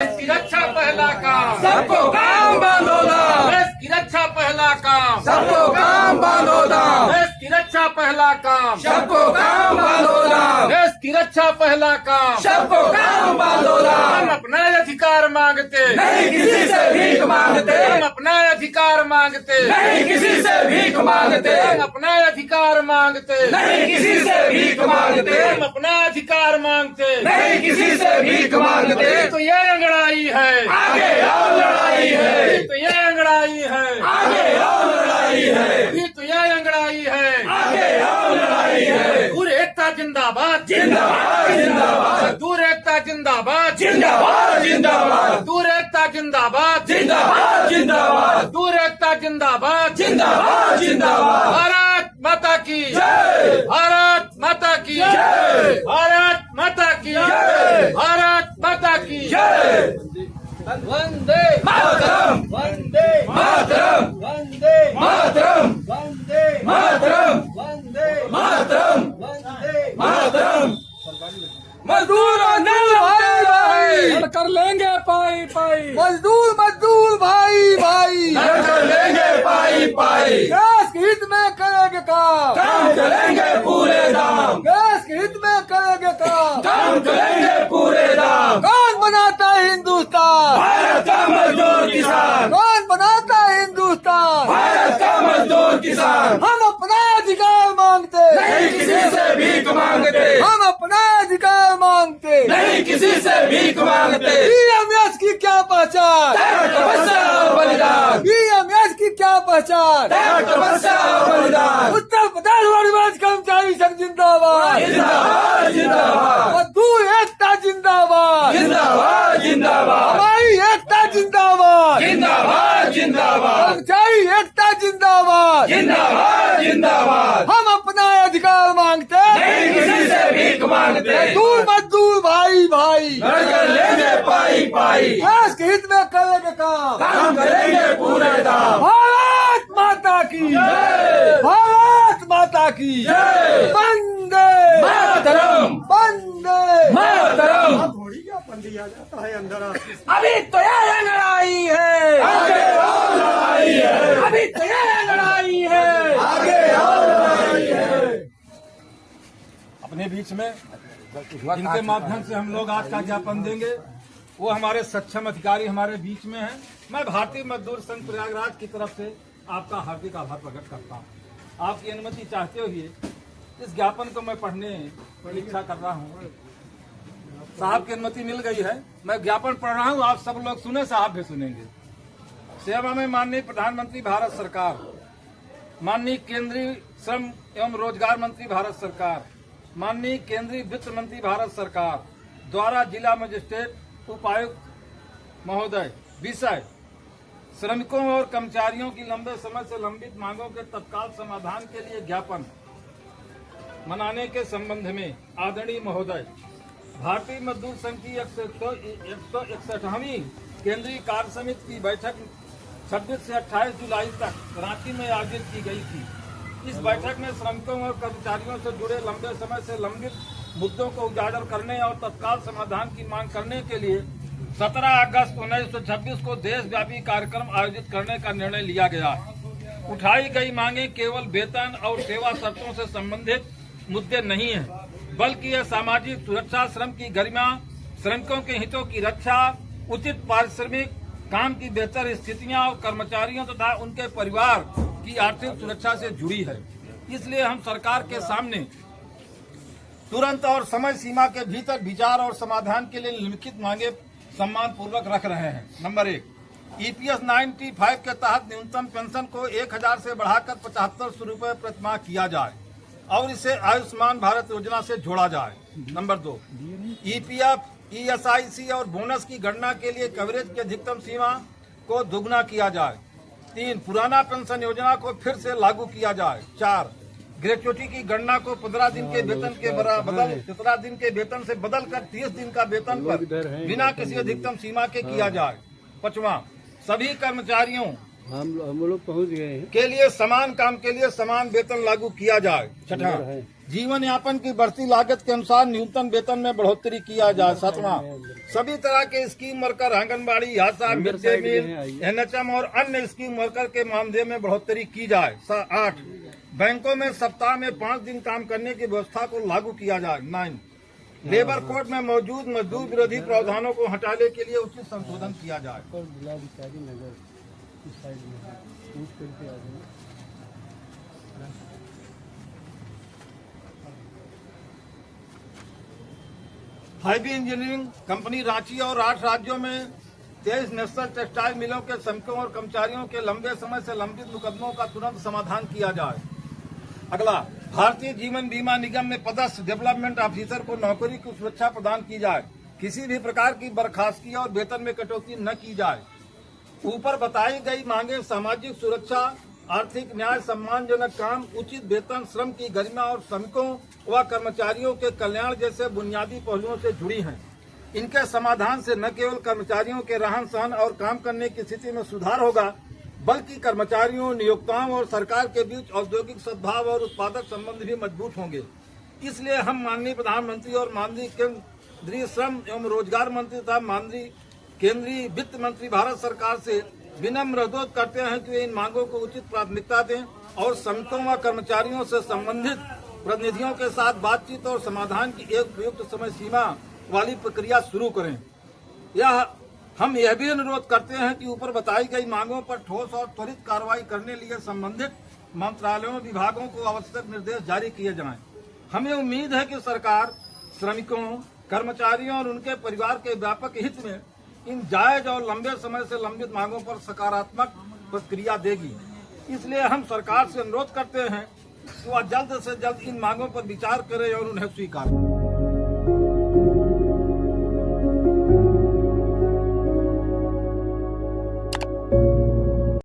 देश की रक्षा पहला काम, सबको काम बांधोदा, देश की रक्षा पहला काम, सबको काम बांधोदा, देश की रक्षा पहला काम, सबको काम बांधोदा, देश की रक्षा पहला काम। सबको काम बांधोदा। हम अपना अधिकार मांगते, नहीं किसी से भीख मांगते, हम अपना अधिकार मांगते, नहीं किसी से भीख मांगते, हम अपना अधिकार मांगते, नहीं किसी से भीख मांगते, हम अपना अधिकार मांगते। नहीं किसी से भीख मांगते। तो ये अंगड़ाई है, आगे और लड़ाई है, तो ये अंगड़ाई है, आगे और लड़ाई है, तो ये अंगड़ाई है। आगे और लड़ाई है। दूर एकता जिंदाबाद, जिंदाबाद जिंदाबाद, दूर एकता जिंदाबाद, जिंदाबाद जिंदाबाद, दूर एकता जिंदाबाद, जिंदाबाद जिंदाबाद, दूर एकता जिंदाबाद। जिंदाबाद जिंदाबाद। भारत माता की जय, भारत माता की जय, भारत माता की जय, भारत माता की जय। वंदे मातरम, वंदे मातरम, वंदे मातरम, वंदे मातरम, वंदे मातरम, वंदे मातरम। मजदूर भाई भाई कर लेंगे पाई पाई, मजदूर मजदूर भाई भाई कर लेंगे पाई पाई, देश के हित में करेंगे काम करेंगे पूरे दाम, देश के हित में करेंगे काम करेंगे पूरे दाम। कौन बनाता है हिंदुस्तान, भारत का मजदूर किसान, कौन बनाता है हिंदुस्तान। भारत का मजदूर किसान। हम अपना अधिकार मांगते, नहीं किसी से भीख मांगते, हम अपना अधिकार मांगते। नहीं किसी से भीख मांगते। बीएमएस की क्या पहचान, त्याग तपस्या और बलिदान, बीएमएस की क्या पहचान। त्याग तपस्या और बलिदान। उत्तर प्रदेश वाणिज्य कर्मचारी संघ जिंदाबाद, जिंदाबाद जिंदाबाद, मजदूर एकता जिंदाबाद, जिंदाबाद जिंदाबाद, हमारी एकता जिंदाबाद, जिंदाबाद जिंदाबाद, कर्मचारी एकता जिंदाबाद। जिंदाबाद जिंदाबाद। हम अपना अधिकार मांगते, नहीं किसी से भीख मांगते, मजदूर मजदूर भाई भाई कर लेंगे पाई पाई, देश के हित में करेंगे काम करेंगे पूरे दाम। भारत माता की जय, भारत माता की जय, वंदे मातरम, वंदे मातरम। अभी तो यह लड़ाई है, आगे और लड़ाई है, अभी तो यह लड़ाई है। आगे और लड़ाई है। अपने बीच में इनके माध्यम से हम लोग आज का ज्ञापन देंगे। वो हमारे सक्षम अधिकारी हमारे बीच में हैं। मैं भारतीय मजदूर संघ प्रयागराज की तरफ से आपका हार्दिक आभार प्रकट करता हूँ। आपकी अनुमति चाहते हुए इस ज्ञापन को मैं पढ़ने की इच्छा कर रहा हूँ। साहब की अनुमति मिल गई है, मैं ज्ञापन पढ़ रहा हूँ, आप सब लोग सुने, साहब भी सुनेंगे। सेवा में माननीय प्रधानमंत्री भारत सरकार, माननीय केंद्रीय श्रम एवं रोजगार मंत्री भारत सरकार, माननीय केंद्रीय वित्त मंत्री भारत सरकार द्वारा जिला मजिस्ट्रेट उपायुक्त महोदय विषय श्रमिकों और कर्मचारियों की लंबे समय से लंबित मांगों के तत्काल समाधान के लिए ज्ञापन मनाने के संबंध में आदरणीय महोदय, भारतीय मजदूर संघ की 161वीं केंद्रीय कार्य समिति की बैठक 26 से 28 जुलाई तक रांची में आयोजित की गई थी। इस बैठक में श्रमिकों और कर्मचारियों से जुड़े लंबे समय से लंबित मुद्दों को उजागर करने और तत्काल समाधान की मांग करने के लिए 17 अगस्त 1926 को देशव्यापी कार्यक्रम आयोजित करने का निर्णय लिया गया। उठाई गई मांगे केवल वेतन और सेवा शर्तों से संबंधित मुद्दे नहीं है, बल्कि यह सामाजिक सुरक्षा, श्रम की गरिमा, श्रमिकों के हितों की रक्षा, उचित पारिश्रमिक, काम की बेहतर स्थितियां और कर्मचारियों तथा उनके परिवार की आर्थिक सुरक्षा से जुड़ी है। इसलिए हम सरकार के सामने तुरंत और समय सीमा के भीतर विचार और समाधान के लिए निम्नलिखित मांगे सम्मान पूर्वक रख रहे हैं। नंबर 1, EPS 95 के तहत न्यूनतम पेंशन को 1000 से बढ़ाकर 7500 रुपये प्रतिमाह किया जाए और इसे आयुष्मान भारत योजना से जोड़ा जाए। नंबर 2, EPF, ESIC और बोनस की गणना के लिए कवरेज की अधिकतम सीमा को दोगुना किया जाए। 3, पुराना पेंशन योजना को फिर से लागू किया जाए। 4, ग्रेच्युटी की गणना को 15 दिन के वेतन के बदल 17 दिन के वेतन से बदलकर 30 दिन का वेतन पर बिना किसी अधिकतम सीमा के किया जाए। 5वां, सभी कर्मचारियों हम लोग पहुंच गए हैं। के लिए समान काम के लिए समान वेतन लागू किया जाए। छठा, जीवन यापन की बढ़ती लागत के अनुसार न्यूनतम वेतन में बढ़ोतरी किया जाए। सातवां, सभी तरह के स्कीम वर्कर, आंगनबाड़ी, आशा, मिड डे मील, एनएचएम और अन्य स्कीम वर्कर के मानदेय में बढ़ोतरी की जाए। 8, बैंकों में सप्ताह में 5 दिन काम करने की व्यवस्था को लागू किया जाए। 9, लेबर कोड में मौजूद मजदूर विरोधी प्रावधानों को हटाने के लिए उचित संशोधन किया जाए। हैवी इंजीनियरिंग कंपनी रांची और 8 राज्यों में 23 नेशनल टेक्सटाइल मिलों के श्रमिकों और कर्मचारियों के लंबे समय से लंबित मुकदमों का तुरंत समाधान किया जाए। अगला, भारतीय जीवन बीमा निगम में पदस्थ डेवलपमेंट ऑफिसर को नौकरी की सुरक्षा प्रदान की जाए। किसी भी प्रकार की बर्खास्तगी और वेतन में कटौती न की जाए। ऊपर बताई गई मांगे सामाजिक सुरक्षा, आर्थिक न्याय, सम्मानजनक काम, उचित वेतन, श्रम की गरिमा और श्रमिकों व कर्मचारियों के कल्याण जैसे बुनियादी पहलुओं से जुड़ी हैं। इनके समाधान से न केवल कर्मचारियों के रहन सहन और काम करने की स्थिति में सुधार होगा, बल्कि कर्मचारियों, नियोक्ताओं और सरकार के बीच औद्योगिक सद्भाव और उत्पादक संबंध भी मजबूत होंगे। इसलिए हम माननीय प्रधानमंत्री और माननीय केंद्रीय श्रम एवं रोजगार मंत्री तथा माननीय केंद्रीय वित्त मंत्री भारत सरकार से विनम्र अनुरोध करते हैं कि वे इन मांगों को उचित प्राथमिकता दें और श्रमिकों व कर्मचारियों से संबंधित प्रतिनिधियों के साथ बातचीत और समाधान की एक उपयुक्त समय सीमा वाली प्रक्रिया शुरू करें। हम यह भी अनुरोध करते हैं कि ऊपर बताई गई मांगों पर ठोस और त्वरित कार्रवाई करने लिए संबंधित मंत्रालयों, विभागों को आवश्यक निर्देश जारी किए जाएं। हमें उम्मीद है कि सरकार श्रमिकों, कर्मचारियों और उनके परिवार के व्यापक हित में इन जायज और लंबे समय से लंबित मांगों पर सकारात्मक प्रतिक्रिया देगी। इसलिए हम सरकार से अनुरोध करते हैं कि वह जल्द से जल्द इन मांगों पर विचार करे और उन्हें स्वीकार करें।